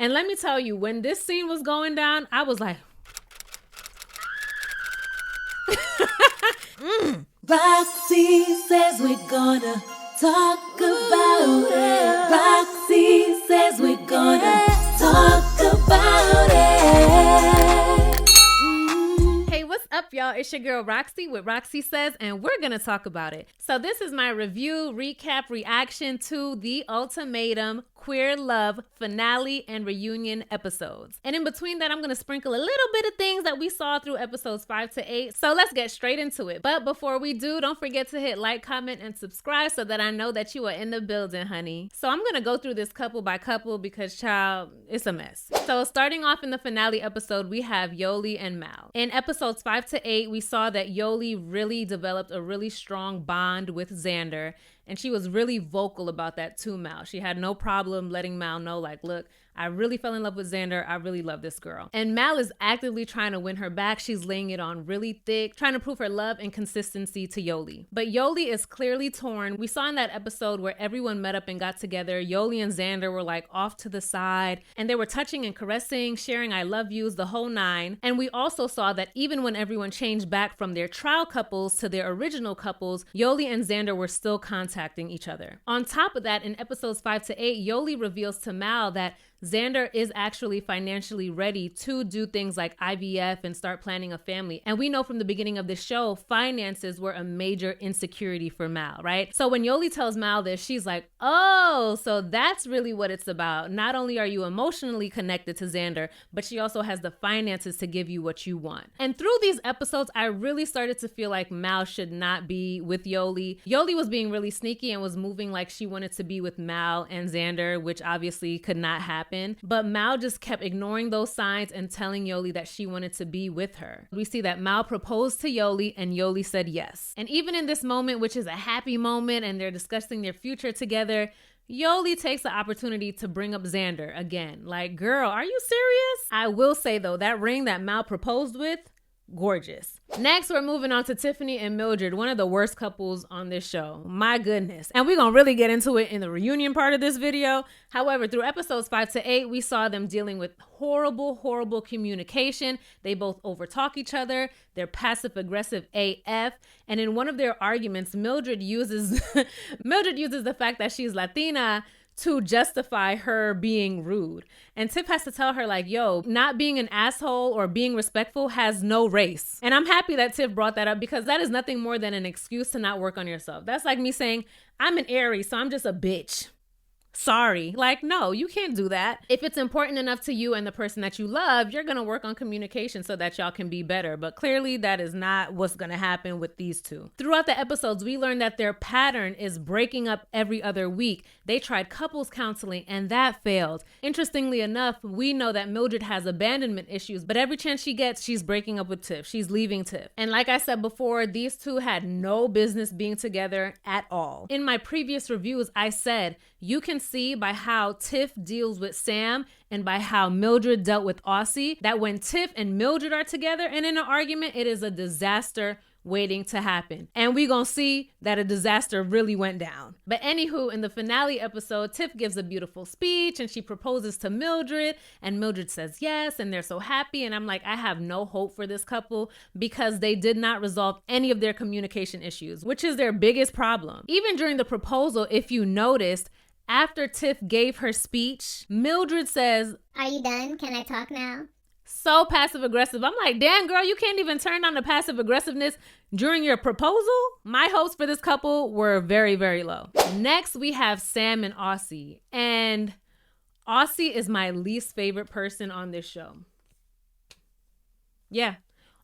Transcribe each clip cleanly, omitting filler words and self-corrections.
And let me tell you, when this scene was going down, I was like, Roxy says we're gonna talk about it. Roxy says we're gonna talk about it. Hey, what's up, y'all? It's your girl Roxy with Roxy Says, and we're gonna talk about it. So this is my review, recap, reaction to the Ultimatum Queer Love finale and reunion episodes. And in between that, I'm gonna sprinkle a little bit of things that we saw through episodes 5 to 8. So let's get straight into it. But before we do, don't forget to hit like, comment, and subscribe so that I know that you are in the building, honey. So I'm gonna go through this couple by couple because, child, it's a mess. So starting off in the finale episode, we have Yoli and Mal. In episodes 5 to 8, we saw that Yoli really developed a really strong bond with Xander. And she was really vocal about that to Mal. She had no problem letting Mal know, like, look, I really fell in love with Xander. I really love this girl. And Mal is actively trying to win her back. She's laying it on really thick, trying to prove her love and consistency to Yoli. But Yoli is clearly torn. We saw in that episode where everyone met up and got together, Yoli and Xander were like off to the side and they were touching and caressing, sharing I love yous, the whole nine. And we also saw that even when everyone changed back from their trial couples to their original couples, Yoli and Xander were still contacting each other. On top of that, in episodes 5 to 8, Yoli reveals to Mal that Xander is actually financially ready to do things like IVF and start planning a family. And we know from the beginning of this show, finances were a major insecurity for Mal, right? So when Yoli tells Mal this, she's like, oh, so that's really what it's about. Not only are you emotionally connected to Xander, but she also has the finances to give you what you want. And through these episodes, I really started to feel like Mal should not be with Yoli. Yoli was being really sneaky and was moving like she wanted to be with Mal and Xander, which obviously could not happen. But Mal just kept ignoring those signs and telling Yoli that she wanted to be with her. We see that Mal proposed to Yoli and Yoli said yes. And even in this moment, which is a happy moment and they're discussing their future together, Yoli takes the opportunity to bring up Xander again. Like, girl, are you serious? I will say though, that ring that Mal proposed with, gorgeous. Next, we're moving on to Tiffany and Mildred, one of the worst couples on this show. My goodness. And we're gonna really get into it in the reunion part of this video. However, through episodes 5 to 8, we saw them dealing with horrible communication. They both overtalk each other. They're passive aggressive AF. And in one of their arguments, Mildred uses the fact that she's Latina to justify her being rude. And Tiff has to tell her like, yo, not being an asshole or being respectful has no race. And I'm happy that Tiff brought that up because that is nothing more than an excuse to not work on yourself. That's like me saying, I'm an Aries, so I'm just a bitch. Sorry. Like, no, you can't do that. If it's important enough to you and the person that you love, you're going to work on communication so that y'all can be better. But clearly that is not what's going to happen with these two. Throughout the episodes, we learned that their pattern is breaking up every other week. They tried couples counseling and that failed. Interestingly enough, we know that Mildred has abandonment issues, but every chance she gets, she's breaking up with Tiff. She's leaving Tiff. And like I said before, these two had no business being together at all. In my previous reviews, I said, you can see by how Tiff deals with Sam and by how Mildred dealt with Aussie that when Tiff and Mildred are together and in an argument, it is a disaster waiting to happen. And we gonna see that a disaster really went down. But anywho, in the finale episode, Tiff gives a beautiful speech and she proposes to Mildred and Mildred says yes and they're so happy. And I'm like, I have no hope for this couple because they did not resolve any of their communication issues, which is their biggest problem. Even during the proposal, if you noticed, after Tiff gave her speech, Mildred says, are you done? Can I talk now? So passive aggressive. I'm like, damn girl, you can't even turn on the passive aggressiveness during your proposal? My hopes for this couple were very, very low. Next, we have Sam and Aussie. And Aussie is my least favorite person on this show. Yeah.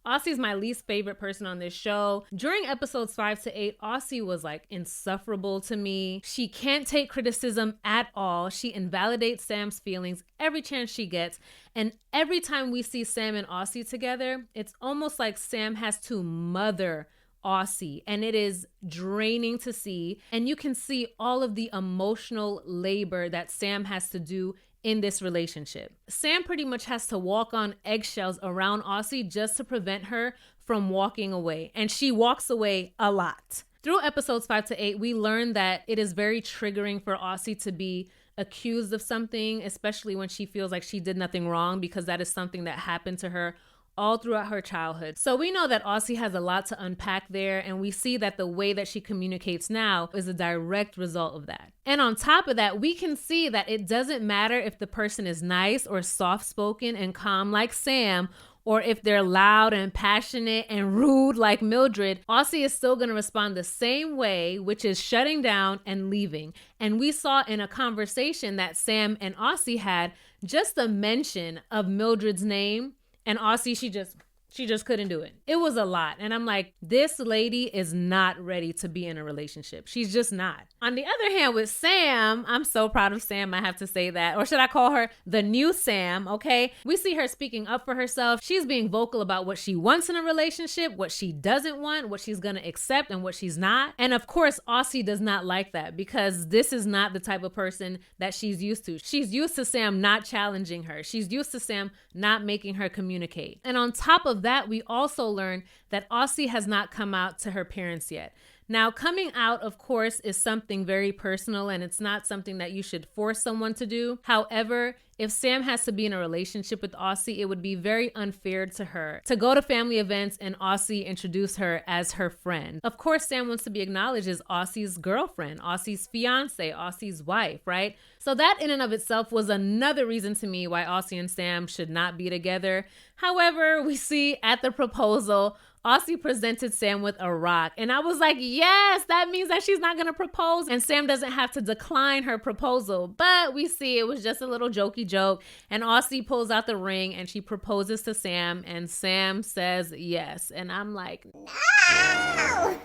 Aussie is my least favorite person on this show. During episodes 5 to 8, Aussie was like insufferable to me. She can't take criticism at all. She invalidates Sam's feelings every chance she gets. And every time we see Sam and Aussie together, it's almost like Sam has to mother Aussie, and it is draining to see. And you can see all of the emotional labor that Sam has to do in this relationship. Sam pretty much has to walk on eggshells around Aussie just to prevent her from walking away. And she walks away a lot. Through episodes 5 to 8, we learned that it is very triggering for Aussie to be accused of something, especially when she feels like she did nothing wrong, because that is something that happened to her all throughout her childhood. So we know that Aussie has a lot to unpack there, and we see that the way that she communicates now is a direct result of that. And on top of that, we can see that it doesn't matter if the person is nice or soft-spoken and calm like Sam, or if they're loud and passionate and rude like Mildred. Aussie is still going to respond the same way, which is shutting down and leaving. And we saw in a conversation that Sam and Aussie had, just the mention of Mildred's name, and Aussie, she just couldn't do it. It was a lot. And I'm like, this lady is not ready to be in a relationship. She's just not. On the other hand, with Sam, I'm so proud of Sam, I have to say that. Or should I call her the new Sam, okay? We see her speaking up for herself. She's being vocal about what she wants in a relationship, what she doesn't want, what she's gonna accept, and what she's not. And of course, Aussie does not like that, because this is not the type of person that she's used to. She's used to Sam not challenging her. She's used to Sam not making her communicate. And on top of that, we also learned that Aussie has not come out to her parents yet. Now, coming out, of course, is something very personal, and it's not something that you should force someone to do. However, if Sam has to be in a relationship with Aussie, it would be very unfair to her to go to family events and Aussie introduce her as her friend. Of course, Sam wants to be acknowledged as Aussie's girlfriend, Aussie's fiance, Aussie's wife, right? So that in and of itself was another reason to me why Aussie and Sam should not be together. However, we see at the proposal, Aussie presented Sam with a rock. And I was like, yes, that means that she's not going to propose and Sam doesn't have to decline her proposal. But we see it was just a little jokey joke. And Aussie pulls out the ring and she proposes to Sam. And Sam says yes. And I'm like, no!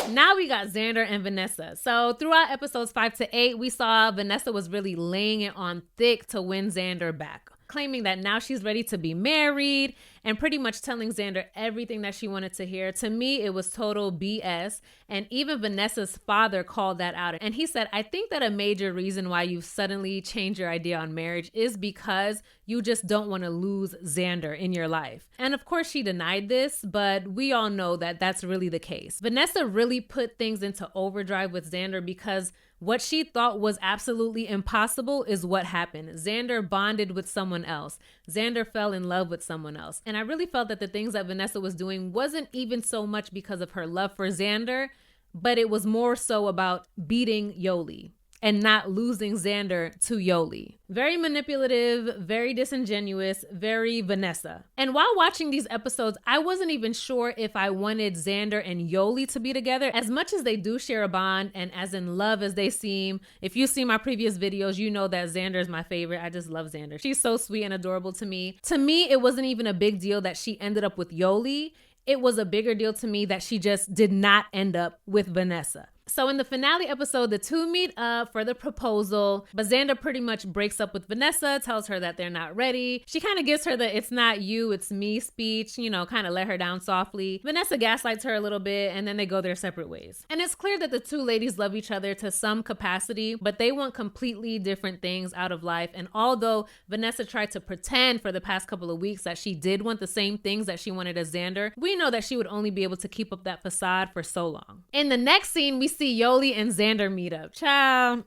Now we got Xander and Vanessa. So throughout episodes 5 to 8, we saw Vanessa was really laying it on thick to win Xander back, claiming that now she's ready to be married and pretty much telling Xander everything that she wanted to hear. To me, it was total BS. And even Vanessa's father called that out. And he said, I think that a major reason why you've suddenly changed your idea on marriage is because you just don't want to lose Xander in your life. And of course, she denied this, but we all know that that's really the case. Vanessa really put things into overdrive with Xander because what she thought was absolutely impossible is what happened. Xander bonded with someone else. Xander fell in love with someone else. And I really felt that the things that Vanessa was doing wasn't even so much because of her love for Xander, but it was more so about beating Yoli and not losing Xander to Yoli. Very manipulative, very disingenuous, very Vanessa. And while watching these episodes, I wasn't even sure if I wanted Xander and Yoli to be together. As much as they do share a bond and as in love as they seem, if you see my previous videos, you know that Xander is my favorite. I just love Xander. She's so sweet and adorable to me. To me, it wasn't even a big deal that she ended up with Yoli. It was a bigger deal to me that she just did not end up with Vanessa. So in the finale episode, the two meet up for the proposal, but Xander pretty much breaks up with Vanessa, tells her that they're not ready. She kind of gives her the "it's not you, it's me" speech, you know, kind of let her down softly. Vanessa gaslights her a little bit and then they go their separate ways. And it's clear that the two ladies love each other to some capacity, but they want completely different things out of life. And although Vanessa tried to pretend for the past couple of weeks that she did want the same things that she wanted as Xander, we know that she would only be able to keep up that facade for so long. In the next scene, we see Yoli and Xander meet up. Child,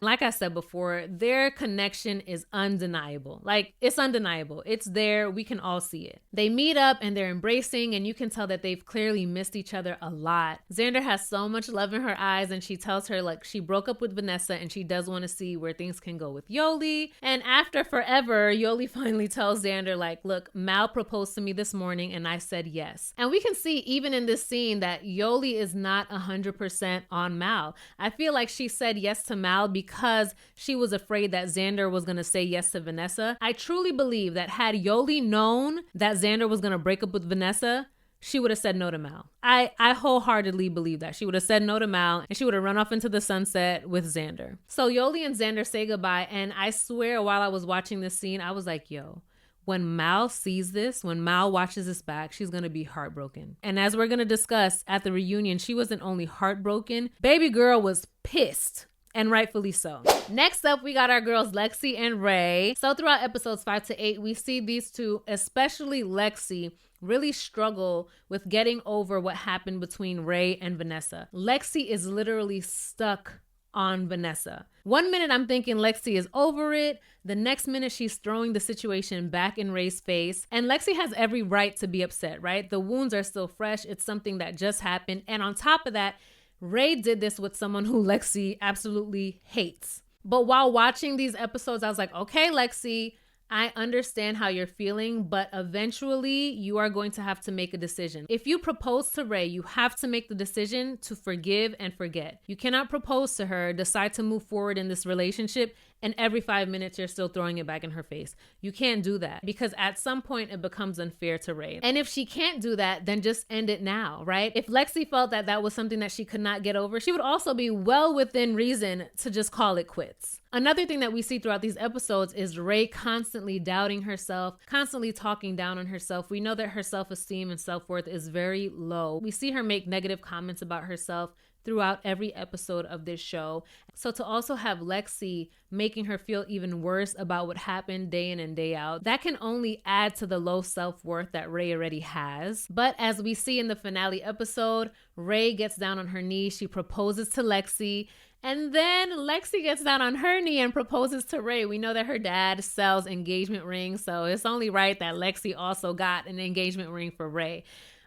like I said before, their connection is undeniable. Like, it's undeniable. It's there. We can all see it. They meet up and they're embracing, and you can tell that they've clearly missed each other a lot. Xander has so much love in her eyes, and she tells her like she broke up with Vanessa and she does want to see where things can go with Yoli. And after forever, Yoli finally tells Xander like, look, Mal proposed to me this morning and I said yes. And we can see even in this scene that Yoli is not 100% on Mal. I feel like she said yes to Mal because she was afraid that Xander was going to say yes to Vanessa. I truly believe that had Yoli known that Xander was going to break up with Vanessa, she would have said no to Mal. I wholeheartedly believe that. She would have said no to Mal and she would have run off into the sunset with Xander. So Yoli and Xander say goodbye, and I swear while I was watching this scene, I was like, yo, when Mal sees this, when Mal watches this back, she's going to be heartbroken. And as we're going to discuss at the reunion, she wasn't only heartbroken, baby girl was pissed. And rightfully so. Next up, we got our girls Lexi and Rae. So throughout episodes 5 to 8, we see these two, especially Lexi, really struggle with getting over what happened between Rae and Vanessa. Lexi is literally stuck on Vanessa. One minute I'm thinking Lexi is over it. The next minute she's throwing the situation back in Rae's face. And Lexi has every right to be upset, right? The wounds are still fresh. It's something that just happened. And on top of that, Rae did this with someone who Lexi absolutely hates. But while watching these episodes, I was like, okay, Lexi, I understand how you're feeling, but eventually you are going to have to make a decision. If you propose to Rae, you have to make the decision to forgive and forget. You cannot propose to her, decide to move forward in this relationship, and every 5 minutes you're still throwing it back in her face. You can't do that because at some point it becomes unfair to Rae. And if she can't do that, then just end it now, right? If Lexi felt that that was something that she could not get over, she would also be well within reason to just call it quits. Another thing that we see throughout these episodes is Rae constantly doubting herself, constantly talking down on herself. We know that her self-esteem and self-worth is very low. We see her make negative comments about herself throughout every episode of this show. So to also have Lexi making her feel even worse about what happened day in and day out, that can only add to the low self-worth that Rae already has. But as we see in the finale episode, Rae gets down on her knees, she proposes to Lexi, and then Lexi gets down on her knee and proposes to Rae. We know that her dad sells engagement rings, so it's only right that Lexi also got an engagement ring for Rae.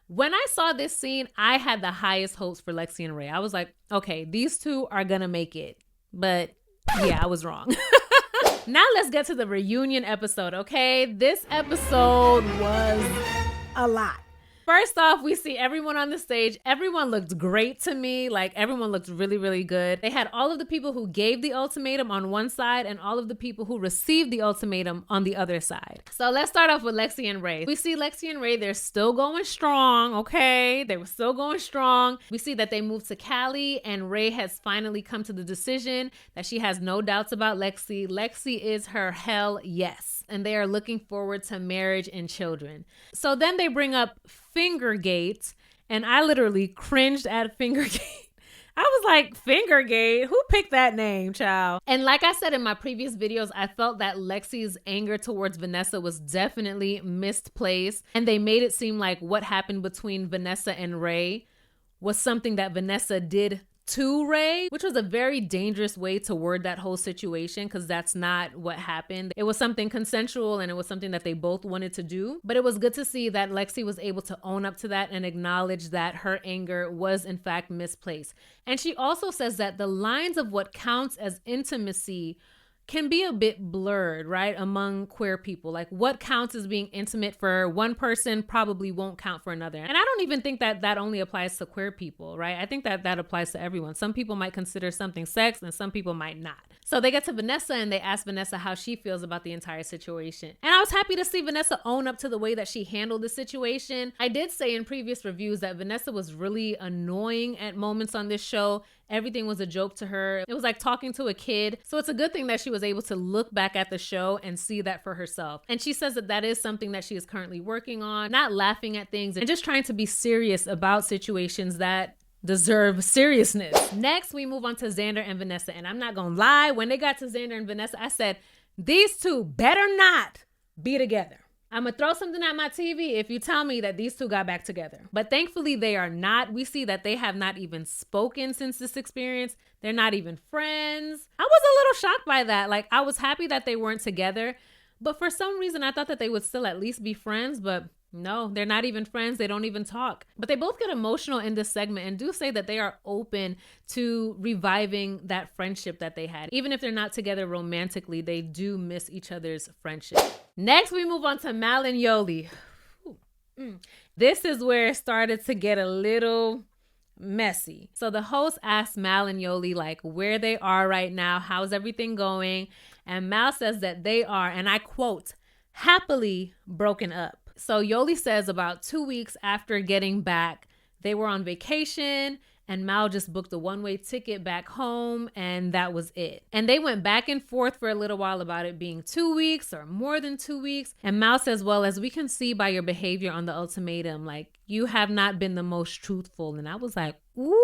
When I saw this scene, I had the highest hopes for Lexi and Rae. I was like, okay, these two are gonna make it. But yeah, I was wrong. Now let's get to the reunion episode, okay? This episode was a lot. First off, we see everyone on the stage. Everyone looked great to me. Like, everyone looked really, really good. They had all of the people who gave the ultimatum on one side and all of the people who received the ultimatum on the other side. So let's start off with Lexi and Rae. We see Lexi and Rae, they're still going strong, okay? They were still going strong. We see that they moved to Cali and Rae has finally come to the decision that she has no doubts about Lexi. Lexi is her hell yes. And they are looking forward to marriage and children. So then they bring up Fingergate, and I literally cringed at Fingergate. I was like, Fingergate? Who picked that name, child? And like I said in my previous videos, I felt that Lexi's anger towards Vanessa was definitely misplaced. And they made it seem like what happened between Vanessa and Rae was something that Vanessa did to Rae, which was a very dangerous way to word that whole situation because that's not what happened. It was something consensual and it was something that they both wanted to do. But it was good to see that Lexi was able to own up to that and acknowledge that her anger was in fact misplaced. And she also says that the lines of what counts as intimacy can be a bit blurred, right, among queer people. Like what counts as being intimate for one person probably won't count for another. And I don't even think that that only applies to queer people, right? I think that that applies to everyone. Some people might consider something sex and some people might not. So they get to Vanessa and they ask Vanessa how she feels about the entire situation. And I was happy to see Vanessa own up to the way that she handled the situation. I did say in previous reviews that Vanessa was really annoying at moments on this show. Everything was a joke to her. It was like talking to a kid. So it's a good thing that she was able to look back at the show and see that for herself. And she says that that is something that she is currently working on, not laughing at things and just trying to be serious about situations that deserve seriousness. Next, we move on to Xander and Vanessa. And I'm not gonna lie, when they got to Xander and Vanessa, I said, these two better not be together. I'm gonna throw something at my TV if you tell me that these two got back together. But thankfully they are not. We see that they have not even spoken since this experience. They're not even friends. I was a little shocked by that. Like, I was happy that they weren't together, but for some reason I thought that they would still at least be friends, but no, they're not even friends. They don't even talk. But they both get emotional in this segment and do say that they are open to reviving that friendship that they had. Even if they're not together romantically, they do miss each other's friendship. Next, we move on to Mal and Yoli. This is where it started to get a little messy. So the host asked Mal and Yoli like where they are right now, how's everything going? And Mal says that they are, and I quote, happily broken up. So Yoli says about 2 weeks after getting back, they were on vacation and Mal just booked a one-way ticket back home and that was it. And they went back and forth for a little while about it being 2 weeks or more than 2 weeks. And Mal says, well, as we can see by your behavior on the ultimatum, like you have not been the most truthful. And I was like, ooh.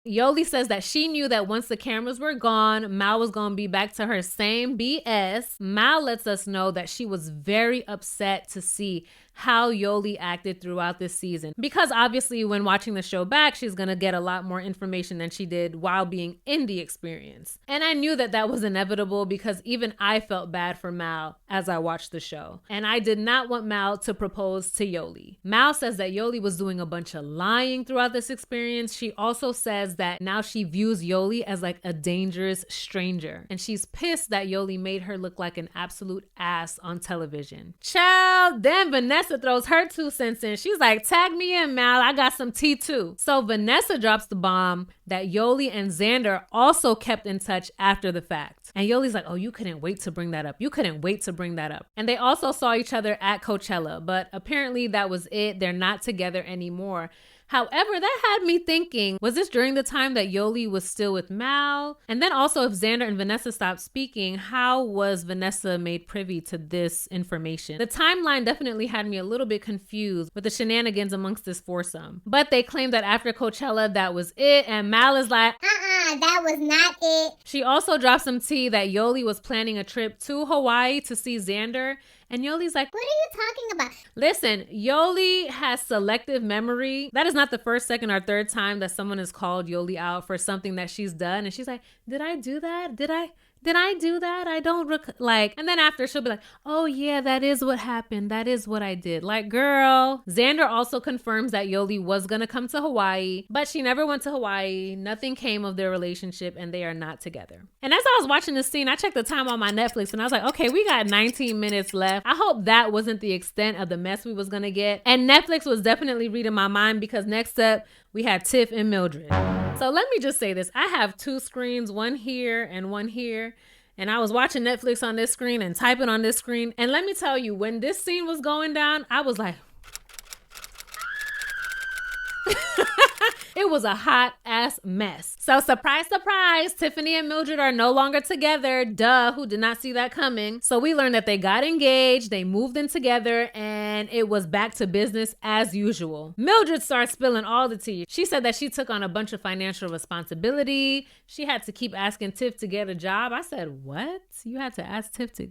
Yoli says that she knew that once the cameras were gone, Mal was going to be back to her same BS. Mal lets us know that she was very upset to see how Yoli acted throughout this season. Because obviously when watching the show back, she's going to get a lot more information than she did while being in the experience. And I knew that was inevitable because even I felt bad for Mal as I watched the show. And I did not want Mal to propose to Yoli. Mal says that Yoli was doing a bunch of lying throughout this experience. She also says that now she views Yoli as like a dangerous stranger. And she's pissed that Yoli made her look like an absolute ass on television. Child, then Vanessa throws her 2 cents in. She's like, tag me in, Mal. I got some tea too. So Vanessa drops the bomb that Yoli and Xander also kept in touch after the fact. And Yoli's like, oh, you couldn't wait to bring that up. You couldn't wait to bring that up. And they also saw each other at Coachella, but apparently that was it. They're not together anymore. However, that had me thinking, was this during the time that Yoli was still with Mal? And then also, if Xander and Vanessa stopped speaking, how was Vanessa made privy to this information? The timeline definitely had me a little bit confused with the shenanigans amongst this foursome. But they claimed that after Coachella, that was it. And Mal is like, that was not it. She also dropped some tea that Yoli was planning a trip to Hawaii to see Xander. And Yoli's like, what are you talking about? Listen, Yoli has selective memory. That is not the first, second, or third time that someone has called Yoli out for something that she's done. And she's like, did I do that? Did I do that? I don't and then after she'll be like, oh yeah, that is what happened. That is what I did. Like, girl. Xander also confirms that Yoli was gonna come to Hawaii, but she never went to Hawaii. Nothing came of their relationship and they are not together. And as I was watching this scene, I checked the time on my Netflix and I was like, okay, we got 19 minutes left. I hope that wasn't the extent of the mess we was gonna get. And Netflix was definitely reading my mind because next up, we had Tiff and Mildred. So let me just say this. I have 2 screens, one here and one here. And I was watching Netflix on this screen and typing on this screen. And let me tell you, when this scene was going down, I was like, it was a hot ass mess. So surprise, surprise, Tiffany and Mildred are no longer together. Duh, who did not see that coming? So we learned that they got engaged, they moved in together, and it was back to business as usual. Mildred started spilling all the tea. She said that she took on a bunch of financial responsibility. She had to keep asking Tiff to get a job. I said, what? You had to ask Tiff to...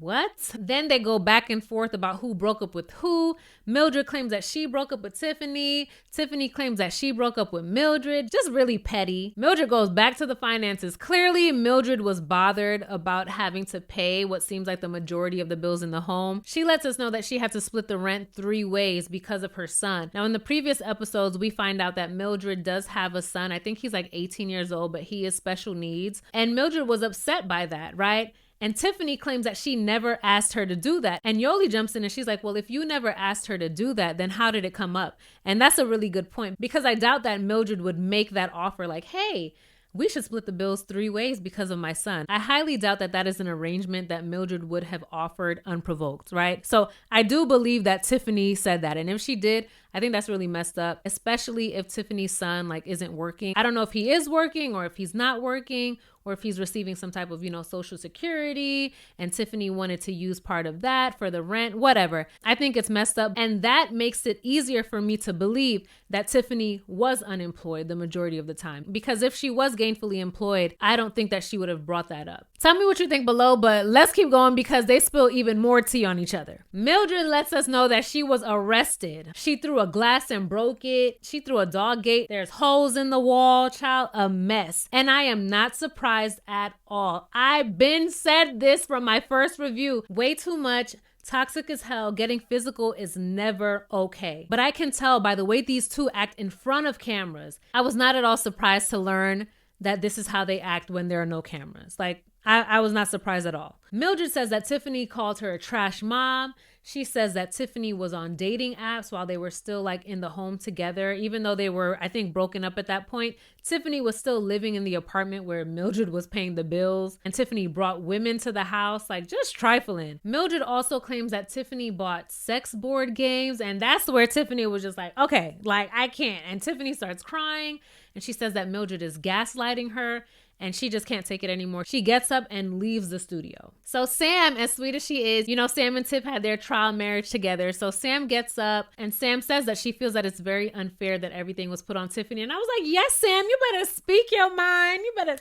What? Then they go back and forth about who broke up with who. Mildred claims that she broke up with Tiffany. Tiffany claims that she broke up with Mildred. Just really petty. Mildred goes back to the finances. Clearly, Mildred was bothered about having to pay what seems like the majority of the bills in the home. She lets us know that she had to split the rent 3 ways because of her son. Now, in the previous episodes, we find out that Mildred does have a son. I think he's like 18 years old, but he is special needs. And Mildred was upset by that, right? And Tiffany claims that she never asked her to do that. And Yoli jumps in and she's like, well, if you never asked her to do that, then how did it come up? And that's a really good point because I doubt that Mildred would make that offer like, hey, we should split the bills 3 ways because of my son. I highly doubt that that is an arrangement that Mildred would have offered unprovoked, right? So I do believe that Tiffany said that. And if she did, I think that's really messed up, especially if Tiffany's son isn't working. I don't know if he is working or if he's not working or if he's receiving some type of, Social Security and Tiffany wanted to use part of that for the rent, whatever. I think it's messed up. And that makes it easier for me to believe that Tiffany was unemployed the majority of the time. Because if she was gainfully employed, I don't think that she would have brought that up. Tell me what you think below, but let's keep going because they spill even more tea on each other. Mildred lets us know that she was arrested. She threw a glass and broke it. She threw a dog gate. There's holes in the wall, child, a mess. And I am not surprised at all. I've been said this from my first review. Way too much. Toxic as hell. Getting physical is never okay. But I can tell by the way these two act in front of cameras. I was not at all surprised to learn that this is how they act when there are no cameras. I was not surprised at all. Mildred says that Tiffany called her a trash mom. She says that Tiffany was on dating apps while they were still in the home together. Even though they were, I think, broken up at that point, Tiffany was still living in the apartment where Mildred was paying the bills. And Tiffany brought women to the house, just trifling. Mildred also claims that Tiffany bought sex board games. And that's where Tiffany was just okay, I can't. And Tiffany starts crying. And she says that Mildred is gaslighting her. And she just can't take it anymore. She gets up and leaves the studio. So Sam, as sweet as she is, Sam and Tiff had their trial marriage together. So Sam gets up and Sam says that she feels that it's very unfair that everything was put on Tiffany. And I was like, yes, Sam, you better speak your mind. You better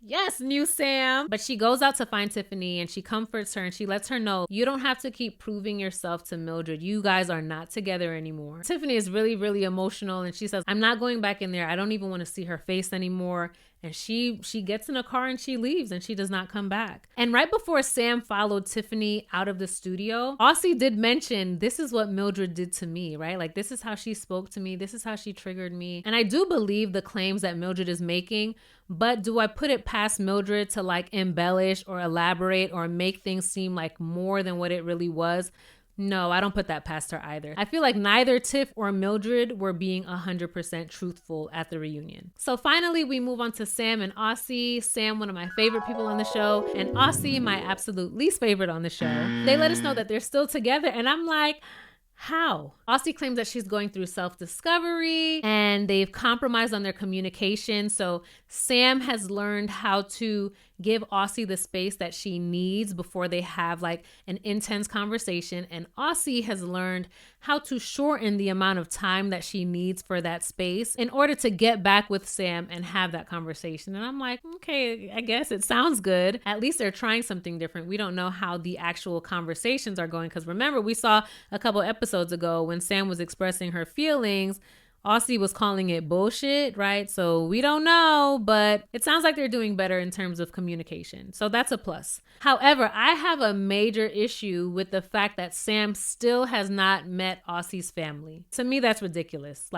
Yes, new Sam. But she goes out to find Tiffany and she comforts her and she lets her know, you don't have to keep proving yourself to Mildred. You guys are not together anymore. Tiffany is really, really emotional and she says, I'm not going back in there. I don't even want to see her face anymore. And she gets in a car and she leaves and she does not come back. And right before Sam followed Tiffany out of the studio, Aussie did mention, this is what Mildred did to me, right? Like, this is how she spoke to me. This is how she triggered me. And I do believe the claims that Mildred is making, but do I put it past Mildred to like embellish or elaborate or make things seem like more than what it really was? No, I don't put that past her either. I feel like neither Tiff or Mildred were being 100% truthful at the reunion. So finally, we move on to Sam and Aussie. Sam, one of my favorite people on the show, and Aussie, my absolute least favorite on the show. They let us know that they're still together, and I'm like, how? Aussie claims that she's going through self-discovery and they've compromised on their communication. So Sam has learned how to give Aussie the space that she needs before they have like an intense conversation. And Aussie has learned how to shorten the amount of time that she needs for that space in order to get back with Sam and have that conversation. And I'm like, okay, I guess it sounds good. At least they're trying something different. We don't know how the actual conversations are going. Because remember, we saw a couple episodes ago when Sam was expressing her feelings, Aussie was calling it bullshit, right? So we don't know, but it sounds like they're doing better in terms of communication. So that's a plus. However, I have a major issue with the fact that Sam still has not met Aussie's family. To me, that's ridiculous.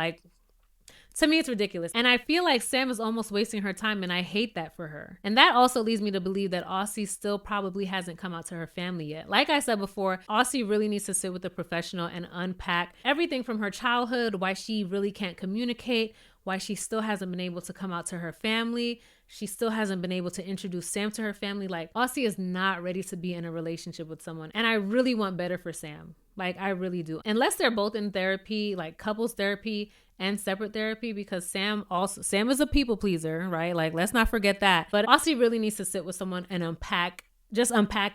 To me, it's ridiculous. And I feel like Sam is almost wasting her time, and I hate that for her. And that also leads me to believe that Aussie still probably hasn't come out to her family yet. Like I said before, Aussie really needs to sit with a professional and unpack everything from her childhood, why she really can't communicate, why she still hasn't been able to come out to her family. She still hasn't been able to introduce Sam to her family. Like, Aussie is not ready to be in a relationship with someone. And I really want better for Sam. Like, I really do. Unless they're both in therapy, like couples therapy and separate therapy, because Sam is a people pleaser, right? Like, let's not forget that. But Aussie really needs to sit with someone and unpack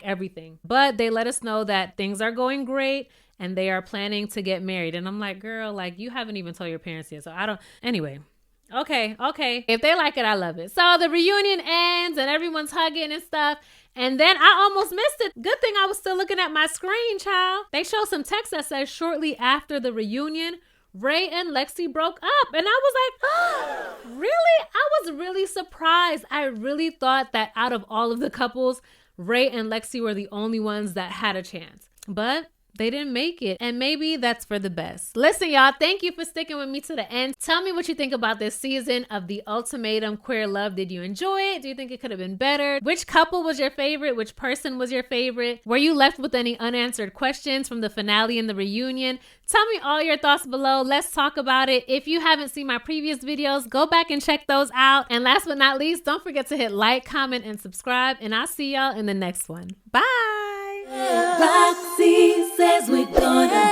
everything. But they let us know that things are going great and they are planning to get married. And I'm like, girl, like, you haven't even told your parents yet. So anyway. Okay. If they like it, I love it. So the reunion ends and everyone's hugging and stuff. And then I almost missed it. Good thing I was still looking at my screen, child. They show some text that says shortly after the reunion, Rae and Lexi broke up. And I was like, oh, really? I was really surprised. I really thought that out of all of the couples, Rae and Lexi were the only ones that had a chance. But they didn't make it. And maybe that's for the best. Listen, y'all, thank you for sticking with me to the end. Tell me what you think about this season of The Ultimatum Queer Love. Did you enjoy it? Do you think it could have been better? Which couple was your favorite? Which person was your favorite? Were you left with any unanswered questions from the finale and the reunion? Tell me all your thoughts below. Let's talk about it. If you haven't seen my previous videos, go back and check those out. And last but not least, don't forget to hit like, comment, and subscribe. And I'll see y'all in the next one. Bye. Roxy says we're gonna